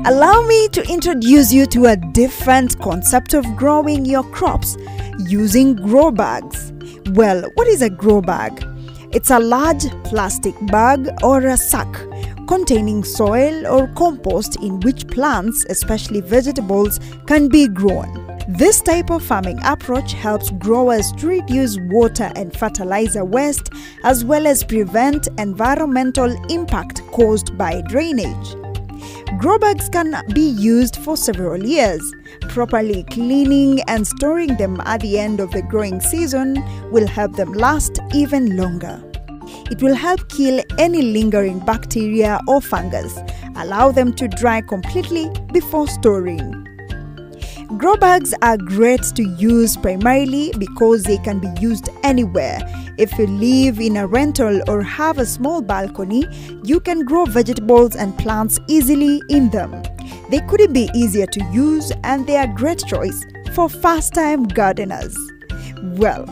Allow me to introduce you to a different concept of growing your crops using grow bags. Well, what is a grow bag? It's a large plastic bag or a sack containing soil or compost in which plants, especially vegetables, can be grown. This type of farming approach helps growers to reduce water and fertilizer waste as well as prevent environmental impact caused by drainage. Grow bags can be used for several years. Properly cleaning and storing them at the end of the growing season will help them last even longer. It will help kill any lingering bacteria or fungus, allow them to dry completely before storing. Grow bags are great to use primarily because they can be used anywhere. If you live in a rental or have a small balcony, you can grow vegetables and plants easily in them. They couldn't be easier to use and they are a great choice for first-time gardeners. Well,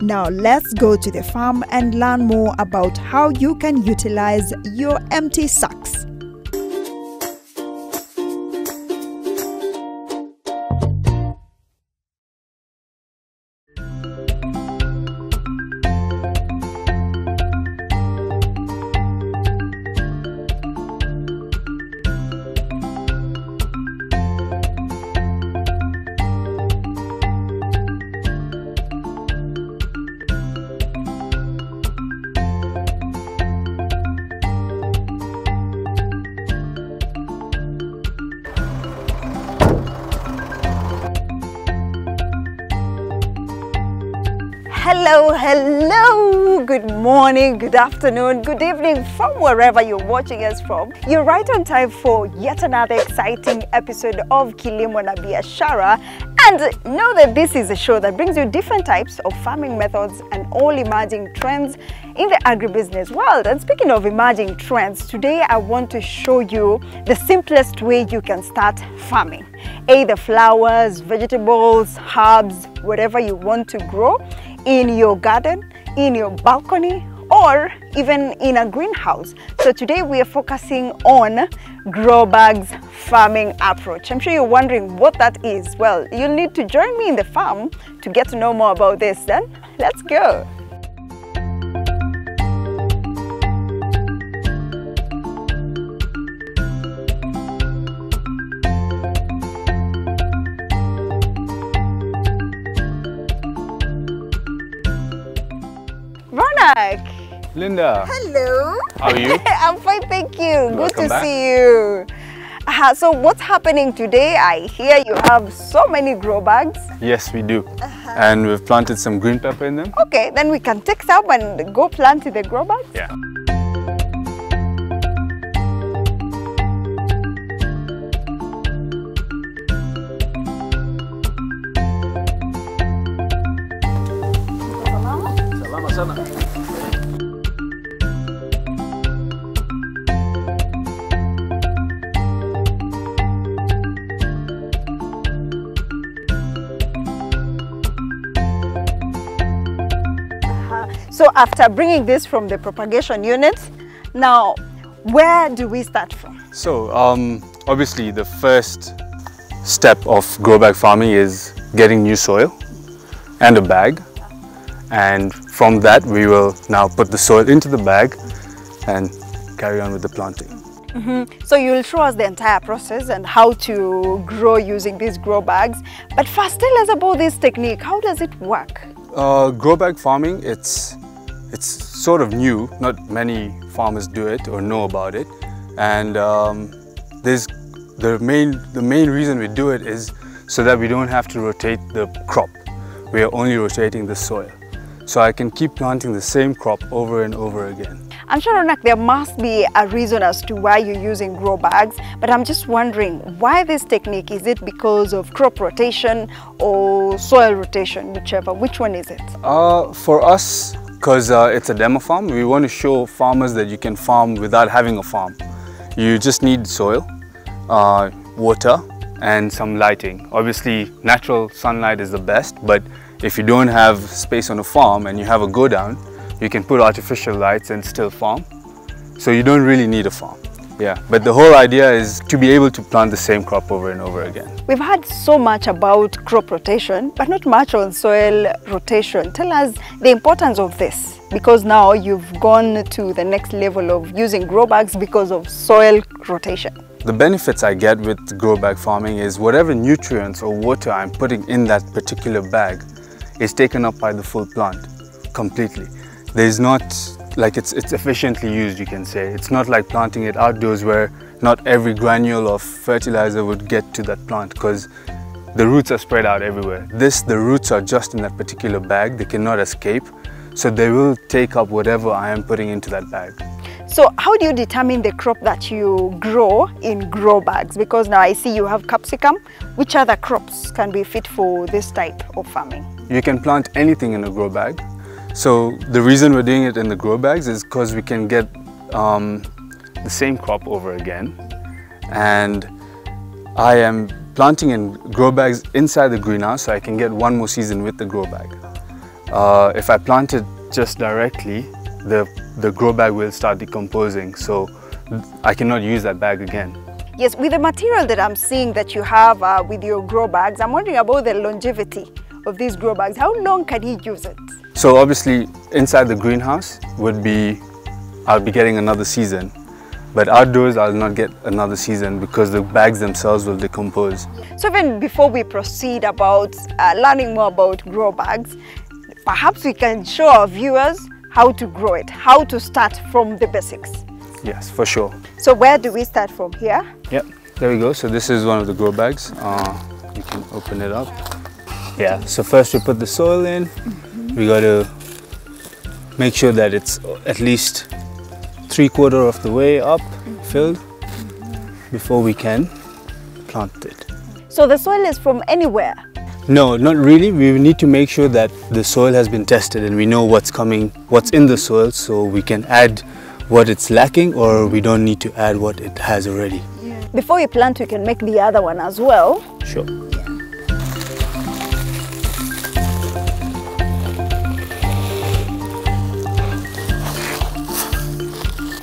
now let's go to the farm and learn more about how you can utilize your empty sacks. Hello, good morning, good afternoon, good evening from wherever you're watching us from. You're right on time for yet another exciting episode of Kilimo na Biashara, and know that this is a show that brings you different types of farming methods and all emerging trends in the agribusiness world. And speaking of emerging trends, today I want to show you the simplest way you can start farming. Either flowers, vegetables, herbs, whatever you want to grow in your garden, in your balcony, or even in a greenhouse. So today we are focusing on grow bags farming approach. I'm sure you're wondering what that is. Well, you'll need to join me in the farm to get to know more about this. Then let's go. Linda. Hello. How are you? I'm fine, thank you. Good to back. see you. So what's happening today? I hear you have so many grow bags. Yes, we do. And we've planted some green pepper in them. Okay, then we can take some and go plant in the grow bags? Yeah. Salama sana. So after bringing this from the propagation unit, now where do we start from? So obviously the first step of grow bag farming is getting new soil and a bag, and from that we will now put the soil into the bag and carry on with the planting. So you'll show us the entire process and how to grow using these grow bags. But first tell us about this technique. How does it work? Grow bag farming, it's sort of new. Not many farmers do it or know about it, and the main reason we do it is so that we don't have to rotate the crop. We are only rotating the soil, so I can keep planting the same crop over and over again. I'm sure, Ronak, there must be a reason as to why you're using grow bags, but I'm just wondering why this technique. Is it because of crop rotation or soil rotation, whichever? Which one is it? For us, because it's a demo farm, we want to show farmers that you can farm without having a farm. You just need soil, water, and some lighting. Obviously, natural sunlight is the best, but if you don't have space on a farm and you have a go down, you can put artificial lights and still farm. So you don't really need a farm. Yeah, but the whole idea is to be able to plant the same crop over and over again. We've heard so much about crop rotation, but not much on soil rotation. Tell us the importance of this, because now you've gone to the next level of using grow bags because of soil rotation. The benefits I get with grow bag farming is whatever nutrients or water I'm putting in that particular bag is taken up by the full plant completely. There's not, like it's efficiently used, you can say. It's not like planting it outdoors where not every granule of fertilizer would get to that plant because the roots are spread out everywhere. The roots are just in that particular bag, they cannot escape, so they will take up whatever I am putting into that bag. So how do you determine the crop that you grow in grow bags? Because now I see you have capsicum. Which other crops can be fit for this type of farming? You can plant anything in a grow bag. So the reason we're doing it in the grow bags is because we can get the same crop over again. And I am planting in grow bags inside the greenhouse so I can get one more season with the grow bag. If I plant it just directly, the grow bag will start decomposing, so I cannot use that bag again. Yes, with the material that I'm seeing that you have with your grow bags, I'm wondering about the longevity of these grow bags. How long can you use it? So obviously inside the greenhouse I'll be getting another season, but outdoors I'll not get another season because the bags themselves will decompose. So even before we proceed about learning more about grow bags, perhaps we can show our viewers how to grow it, how to start from the basics. Yes, for sure. So where do we start from here? Yep, there we go. So this is one of the grow bags. You can open it up. Yeah, so first we put the soil in. We got to make sure that it's at least 3/4 of the way up filled before we can plant it. So the soil is from anywhere? No, not really. We need to make sure that the soil has been tested and we know what's in the soil, so we can add what it's lacking, or we don't need to add what it has already. Yeah. Before you plant, you can make the other one as well. Sure.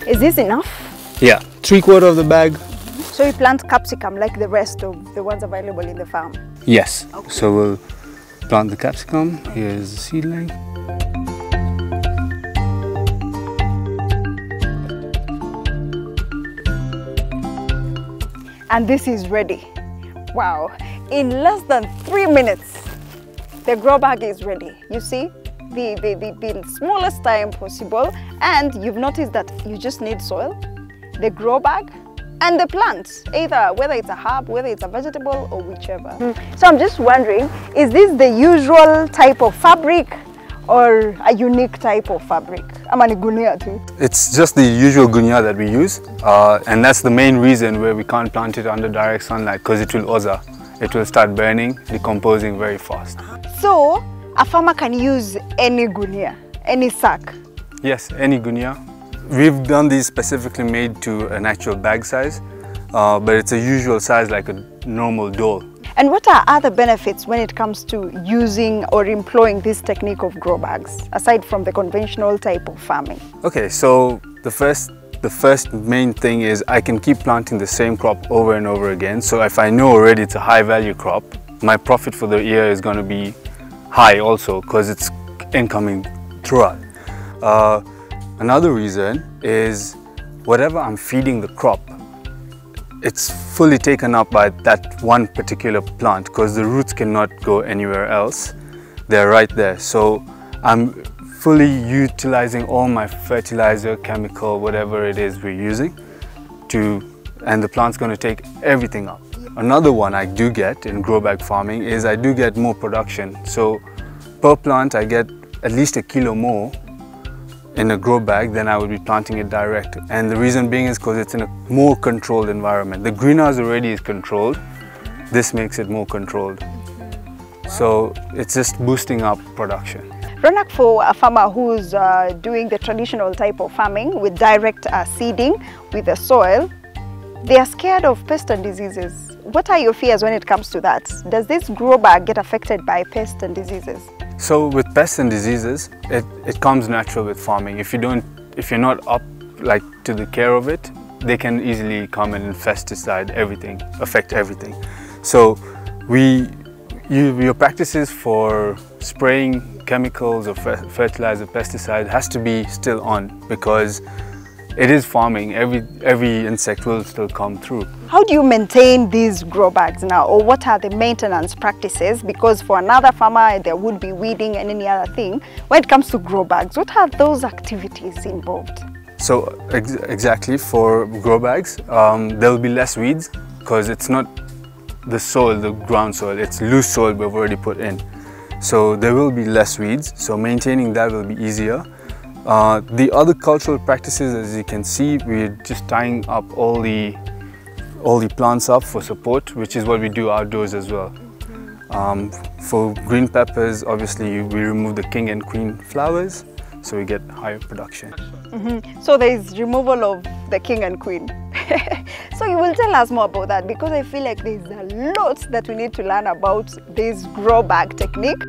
Is this enough? Yeah, 3/4 of the bag. So you plant capsicum like the rest of the ones available in the farm? Yes. Okay. So we'll plant the capsicum. Here's the seedling. And this is ready. Wow. In less than 3 minutes, the grow bag is ready. You see? The smallest time possible, and you've noticed that you just need soil, the grow bag, and the plant, whether it's a herb, whether it's a vegetable, or whichever. So I'm just wondering, is this the usual type of fabric or a unique type of fabric? Gunia too. It's just the usual gunia that we use, and that's the main reason where we can't plant it under direct sunlight, because it will oza. It will start burning, decomposing very fast. So a farmer can use any gunia, any sack? Yes, any gunia. We've done these specifically made to an actual bag size, but it's a usual size like a normal doll. And what are other benefits when it comes to using or employing this technique of grow bags, aside from the conventional type of farming? Okay, so the first main thing is I can keep planting the same crop over and over again. So if I know already it's a high value crop, my profit for the year is going to be high also, because it's incoming throughout. Another reason is whatever I'm feeding the crop, it's fully taken up by that one particular plant, because the roots cannot go anywhere else. They're right there. So I'm fully utilizing all my fertilizer, chemical, whatever it is we're using, and the plant's going to take everything up. Another one I do get in grow bag farming is I do get more production. So per plant I get at least 1 kilo more in a grow bag than I would be planting it direct. And the reason being is because it's in a more controlled environment. The greenhouse already is controlled. This makes it more controlled. So it's just boosting up production. Ronak, for a farmer who's doing the traditional type of farming with direct seeding with the soil, they are scared of pests and diseases. What are your fears when it comes to that? Does this grow bag get affected by pests and diseases? So with pests and diseases, it comes natural with farming. If you're not up to the care of it, they can easily come and infesticide everything, affect everything. So your practices for spraying chemicals or fertilizer, pesticide has to be still on, because it is farming. Every insect will still come through. How do you maintain these grow bags now, or what are the maintenance practices? Because for another farmer there would be weeding and any other thing. When it comes to grow bags, what are those activities involved? So exactly, for grow bags, there will be less weeds, because it's not the soil, the ground soil, it's loose soil we've already put in. So there will be less weeds, so maintaining that will be easier. The other cultural practices, as you can see, we're just tying up all the plants up for support, which is what we do outdoors as well. For green peppers, obviously we remove the king and queen flowers, so we get higher production. So there is removal of the king and queen. So you will tell us more about that, because I feel like there's a lot that we need to learn about this grow bag technique.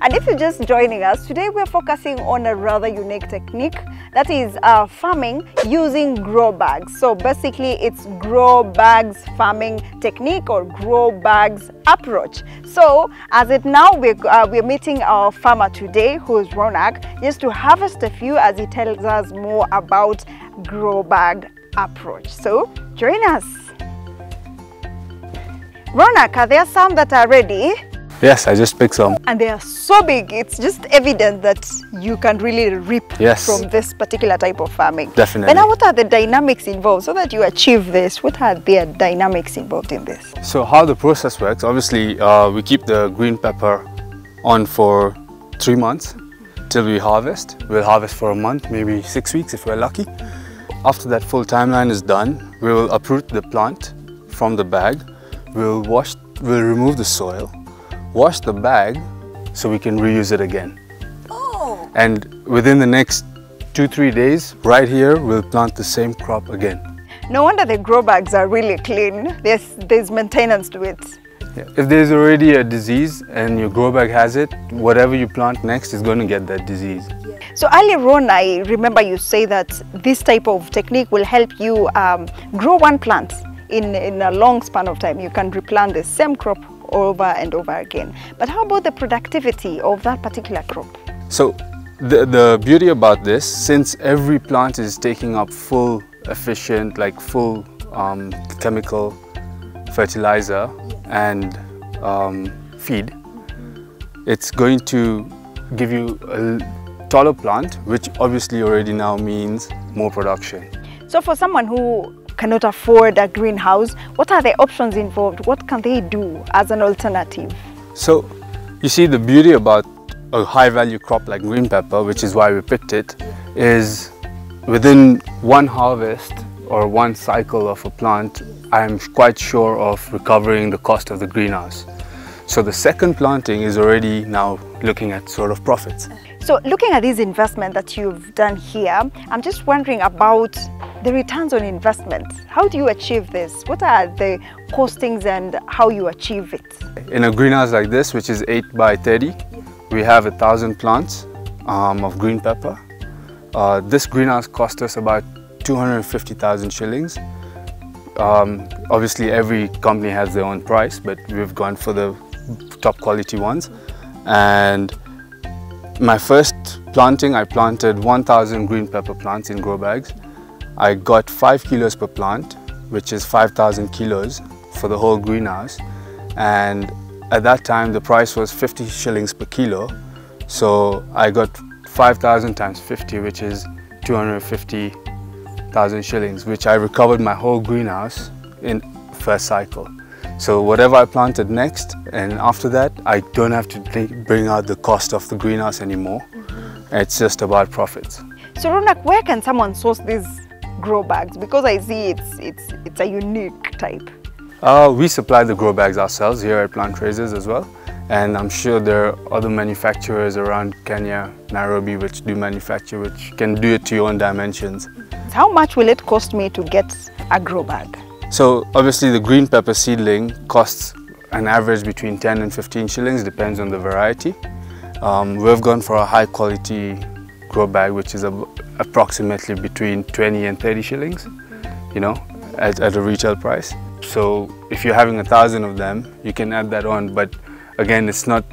And if you're just joining us, today we're focusing on a rather unique technique, that is farming using grow bags. So basically it's grow bags farming technique or grow bags approach. So as it now, we're meeting our farmer today, who is Ronak, just to harvest a few as he tells us more about grow bag approach. So join us. Ronak, are there some that are ready? Yes, I just picked some. And they are so big, it's just evident that you can really reap from this particular type of farming. Definitely. But now what are the dynamics involved so that you achieve this? What are the dynamics involved in this? So how the process works, obviously we keep the green pepper on for 3 months till we harvest. We'll harvest for a month, maybe 6 weeks if we're lucky. After that full timeline is done, we will uproot the plant from the bag. We'll remove the soil, wash the bag so we can reuse it again. Oh. And within the next 2-3 days, right here, we'll plant the same crop again. No wonder the grow bags are really clean. There's maintenance to it. Yeah. If there's already a disease and your grow bag has it, whatever you plant next is going to get that disease. So earlier on, I remember you say that this type of technique will help you grow one plant in a long span of time. You can replant the same crop over and over again. But how about the productivity of that particular crop? So the beauty about this, since every plant is taking up full efficient, like full chemical fertilizer and feed, it's going to give you a taller plant, which obviously already now means more production. So for someone who cannot afford a greenhouse, what are the options involved? What can they do as an alternative? So you see, the beauty about a high value crop like green pepper, which is why we picked it, is within one harvest or one cycle of a plant, I'm quite sure of recovering the cost of the greenhouse. So the second planting is already now looking at sort of profits. So looking at this investment that you've done here, I'm just wondering about the returns on investment. How do you achieve this? What are the costings and how you achieve it? In a greenhouse like this, which is 8 by 30, we have 1,000 plants of green pepper. This greenhouse cost us about 250,000 shillings. obviously every company has their own price, but we've gone for the top quality ones. And my first planting, I planted 1,000 green pepper plants in grow bags. I got 5 kilos per plant, which is 5,000 kilos for the whole greenhouse. And at that time, the price was 50 shillings per kilo. So I got 5,000 times 50, which is 250,000 shillings, which I recovered my whole greenhouse in first cycle. So whatever I planted next, and after that, I don't have to bring out the cost of the greenhouse anymore. It's just about profits. So Ronak, where can someone source these grow bags? Because I see it's a unique type. We supply the grow bags ourselves here at Plant Raisers as well. And I'm sure there are other manufacturers around Kenya, Nairobi, which do manufacture, which can do it to your own dimensions. How much will it cost me to get a grow bag? So obviously the green pepper seedling costs an average between 10 and 15 shillings, depends on the variety. We've gone for a high quality grow bag, which is approximately between 20 and 30 shillings, you know, at a retail price. So if you're having 1,000 of them, you can add that on, but again, it's not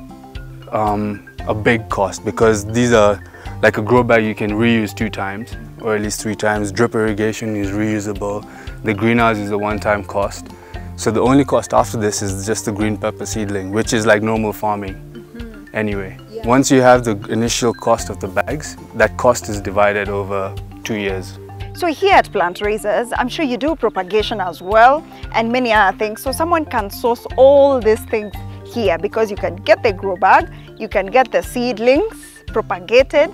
a big cost, because these are like a grow bag you can reuse 2 times or at least 3 times. Drip irrigation is reusable. The greenhouse is a one-time cost. So the only cost after this is just the green pepper seedling, which is like normal farming anyway. Yeah. Once you have the initial cost of the bags, that cost is divided over 2 years. So here at Plant Raisers, I'm sure you do propagation as well and many other things. So someone can source all these things here, because you can get the grow bag, you can get the seedlings propagated.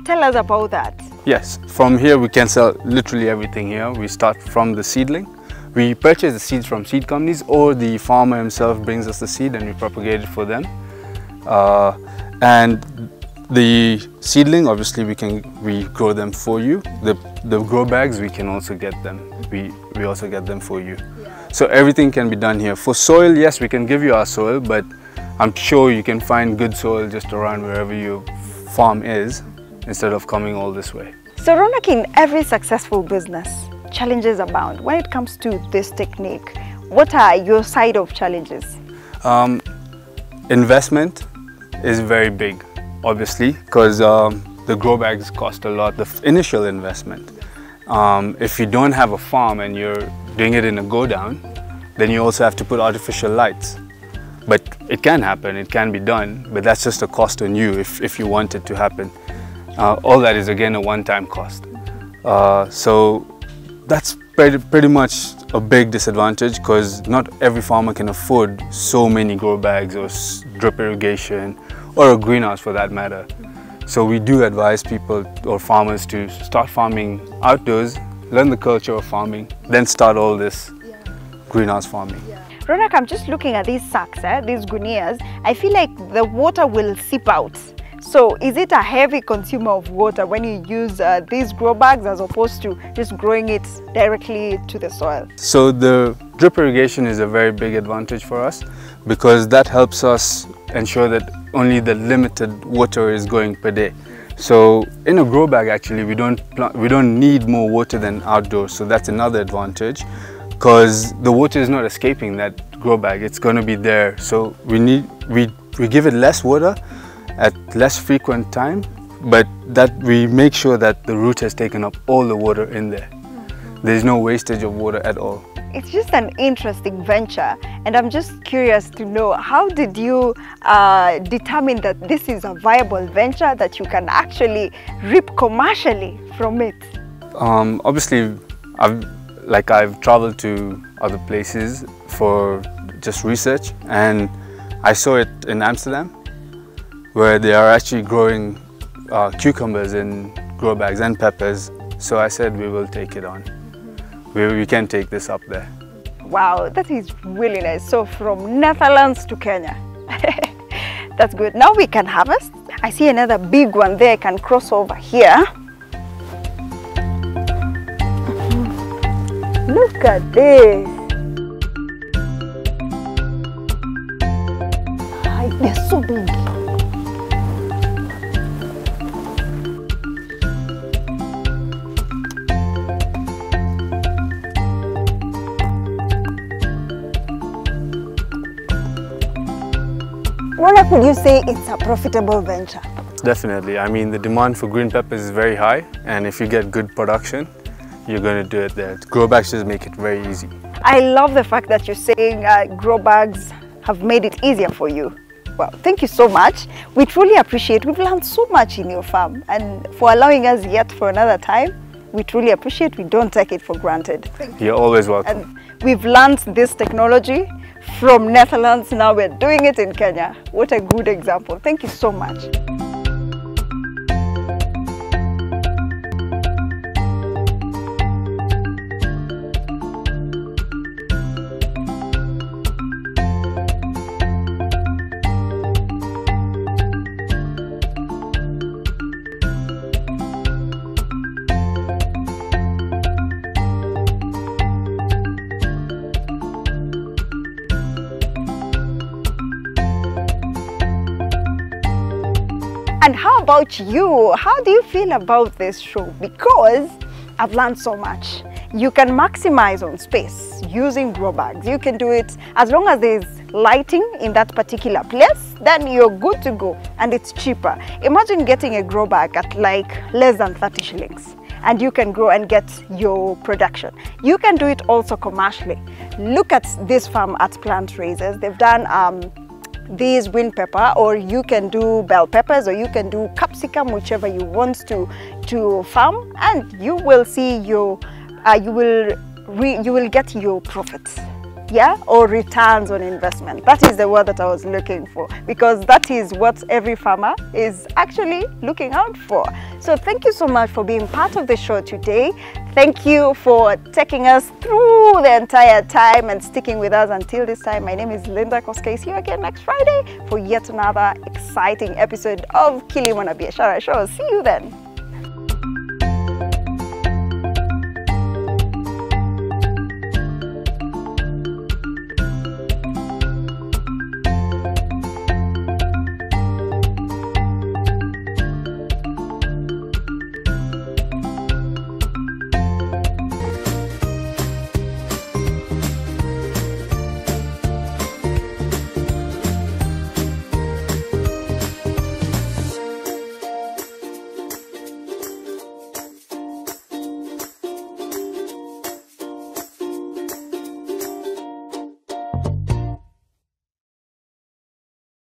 Tell us about that. Yes, from here we can sell literally everything here. We start from the seedling. We purchase the seeds from seed companies, or the farmer himself brings us the seed and we propagate it for them. And the seedling, obviously we grow them for you. The grow bags, we can also get them. We also get them for you. So everything can be done here. For soil, yes, we can give you our soil, but I'm sure you can find good soil just around wherever your farm is, instead of coming all this way. So Ronak, in every successful business, challenges abound. When it comes to this technique, what are your side of challenges? Investment is very big, obviously, because the grow bags cost a lot, the initial investment. If you don't have a farm and you're doing it in a go down, then you also have to put artificial lights. But it can happen, it can be done, but that's just a cost on you if you want it to happen. All that is again a one-time cost. So that's pretty much a big disadvantage, because not every farmer can afford so many grow bags or drip irrigation or a greenhouse for that matter. So we do advise people or farmers to start farming outdoors, learn the culture of farming, then start all this greenhouse farming. Ronak, I'm just looking at these sacks, these gunias. I feel like the water will seep out. So is it a heavy consumer of water when you use these grow bags as opposed to just growing it directly to the soil? So the drip irrigation is a very big advantage for us, because that helps us ensure that only the limited water is going per day. So in a grow bag, actually, we don't need more water than outdoors. So that's another advantage, because the water is not escaping that grow bag. It's going to be there. So we give it less water at less frequent time, but that we make sure that the root has taken up all the water in there. There's no wastage of water at all. It's just an interesting venture, and I'm just curious to know, how did you determine that this is a viable venture that you can actually reap commercially from it? Obviously, I've traveled to other places for just research, and I saw it in Amsterdam, where they are actually growing cucumbers in grow bags and peppers. So I said we will take it on. We can take this up there. Wow, that is really nice. So from Netherlands to Kenya. That's good. Now we can harvest. I see another big one there. I can cross over here. Look at this. They're so big. Rona, could you say it's a profitable venture? Definitely. I mean, the demand for green peppers is very high, and if you get good production, you're going to do it there. Grow bags just make it very easy. I love the fact that you're saying grow bags have made it easier for you. Well, thank you so much. We truly appreciate. We've learned so much in your farm, and for allowing us yet for another time, we truly appreciate. We don't take it for granted. You're always welcome. And we've learned this technology from Netherlands. Now we're doing it in Kenya. What a good example. Thank you so much. And how about you? How do you feel about this show? Because I've learned so much. You can maximize on space using grow bags. You can do it as long as there's lighting in that particular place, then you're good to go, and it's cheaper. Imagine getting a grow bag at like less than 30 shillings and you can grow and get your production. You can do it also commercially. Look at this farm at Plant Raisers. They've done these green pepper, or you can do bell peppers, or you can do capsicum, whichever you want to farm, and you will see your you will get your profits, yeah, or returns on investment. That is the word that I was looking for, because that is what every farmer is actually looking out for. So thank you so much for being part of the show today. Thank you for taking us through the entire time and sticking with us until this time. My name is Linda Koskei. See you again next Friday for yet another exciting episode of Kilimo na Biashara Show. See you then.